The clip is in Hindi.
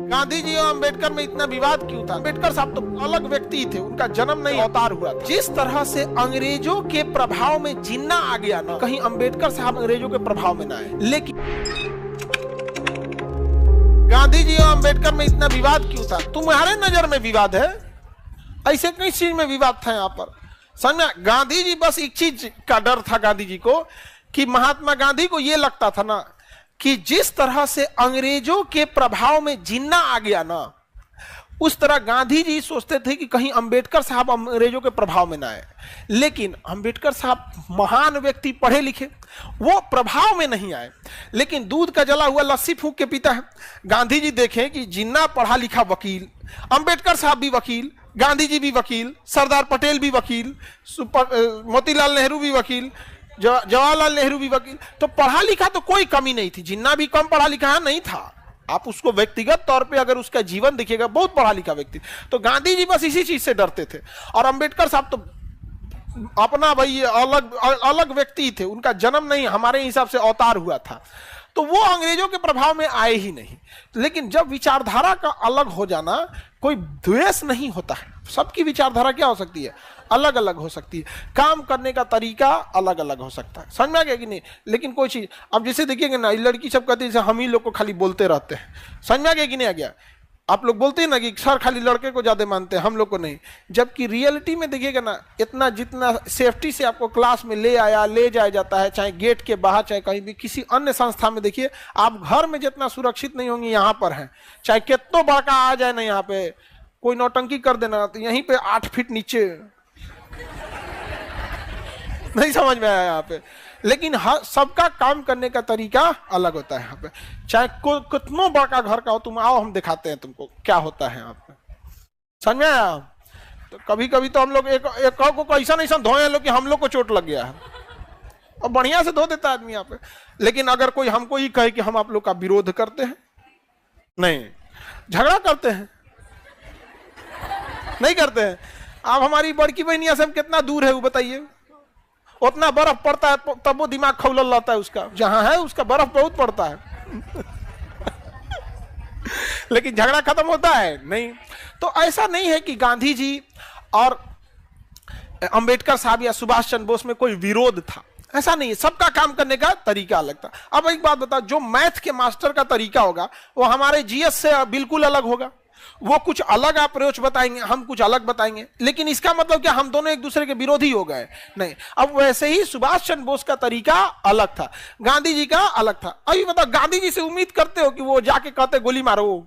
गांधी जी और अंबेडकर में इतना विवाद क्यों था? अंबेडकर साहब तो अलग व्यक्ति थे, उनका जन्म नहीं अवतार हुआ था। जिस तरह से अंग्रेजों के प्रभाव में जिन्ना आ गया ना, कहीं अंबेडकर साहब अंग्रेजों के प्रभाव में ना आए। लेकिन गांधी जी और अंबेडकर में इतना विवाद क्यों था? तुम्हारे नजर में विवाद है? ऐसे कई चीज में विवाद था यहाँ पर। समझ, गांधी जी बस एक चीज का डर था गांधी जी को, कि महात्मा गांधी को ये लगता था ना कि जिस तरह से अंग्रेजों के प्रभाव में जिन्ना आ गया ना, उस तरह गांधी जी सोचते थे कि कहीं अंबेडकर साहब अंग्रेजों के प्रभाव में ना आए। लेकिन अंबेडकर साहब महान व्यक्ति, पढ़े लिखे, वो प्रभाव में नहीं आए। लेकिन दूध का जला हुआ लस्सी फूंक के पीता है। गांधी जी देखें कि जिन्ना पढ़ा लिखा वकील, अंबेडकर साहब भी वकील, गांधी जी भी वकील, सरदार पटेल भी वकील, मोतीलाल नेहरू भी वकील, जवाहरलाल नेहरू भी वकील, तो पढ़ा लिखा तो कोई कमी नहीं थी। जिन्ना भी कम पढ़ा लिखा नहीं था। आप उसको व्यक्तिगत तौर पे अगर उसका जीवन देखिएगा, बहुत पढ़ा लिखा व्यक्ति। तो गांधी जी बस इसी चीज से डरते थे। और अंबेडकर साहब तो अपना भाई अलग व्यक्ति थे, उनका जन्म नहीं हमारे हिसाब से अवतार हुआ था, तो वो अंग्रेजों के प्रभाव में आए ही नहीं। लेकिन जब विचारधारा का अलग हो जाना, कोई द्वेष नहीं होता है। सबकी विचारधारा क्या हो सकती है? अलग अलग हो सकती है। काम करने का तरीका अलग अलग हो सकता है। समझ में आ गया कि नहीं? लेकिन कोई चीज, अब जैसे देखिएगा ना, लड़की सब कहती है हम ही लोग को खाली बोलते रहते हैं। समझ में आ गया कि नहीं आ गया? आप लोग बोलते हैं ना कि सर खाली लड़के को ज्यादा मानते हैं, हम लोग को नहीं। जबकि रियलिटी में देखिएगा ना, इतना जितना सेफ्टी से आपको क्लास में ले जाया जाता है, चाहे गेट के बाहर, चाहे कहीं भी किसी अन्य संस्था में देखिए, आप घर में जितना सुरक्षित नहीं होंगे यहाँ पर हैं। चाहे कितना बड़का आ जाए ना, यहाँ पे कोई नौटंकी कर देना तो यहीं पे 8 फीट नीचे नहीं समझ में आया यहाँ पे। लेकिन सबका काम करने का तरीका अलग होता है यहाँ पे। चाहे कितना बड़ा घर का हो, तुम आओ हम दिखाते हैं तुमको क्या होता है यहाँ पे। समझ में आया? तो कभी कभी तो हम लोग एक को ऐसा धोए लोग कि हम लोग को चोट लग गया है, और बढ़िया से धो देता आदमी यहाँ पे। लेकिन अगर कोई हमको ही कहे कि हम आप लोग का विरोध करते हैं, नहीं, झगड़ा करते हैं, नहीं करते हैं। आप हमारी बड़की बहनिया से हम कितना दूर है वो बताइए? उतना बर्फ पड़ता है तब वो दिमाग खौलल रहता है उसका, जहां है उसका बर्फ बहुत पड़ता है लेकिन झगड़ा खत्म होता है नहीं। तो ऐसा नहीं है कि गांधी जी और अंबेडकर साहब या सुभाष चंद्र बोस में कोई विरोध था, ऐसा नहीं है। सबका काम करने का तरीका अलग था। अब एक बात बता, जो मैथ के मास्टर का तरीका होगा वो हमारे जीएस से बिल्कुल अलग होगा। वो कुछ अलग अप्रोच बताएंगे, हम कुछ अलग बताएंगे। लेकिन इसका मतलब क्या हम दोनों एक दूसरे के विरोधी हो गए? नहीं। अब वैसे ही सुभाष चंद्र बोस का तरीका अलग था, गांधी जी का अलग था। अभी बताओ, गांधी जी से उम्मीद करते हो कि वो जाके कहते गोली मारो?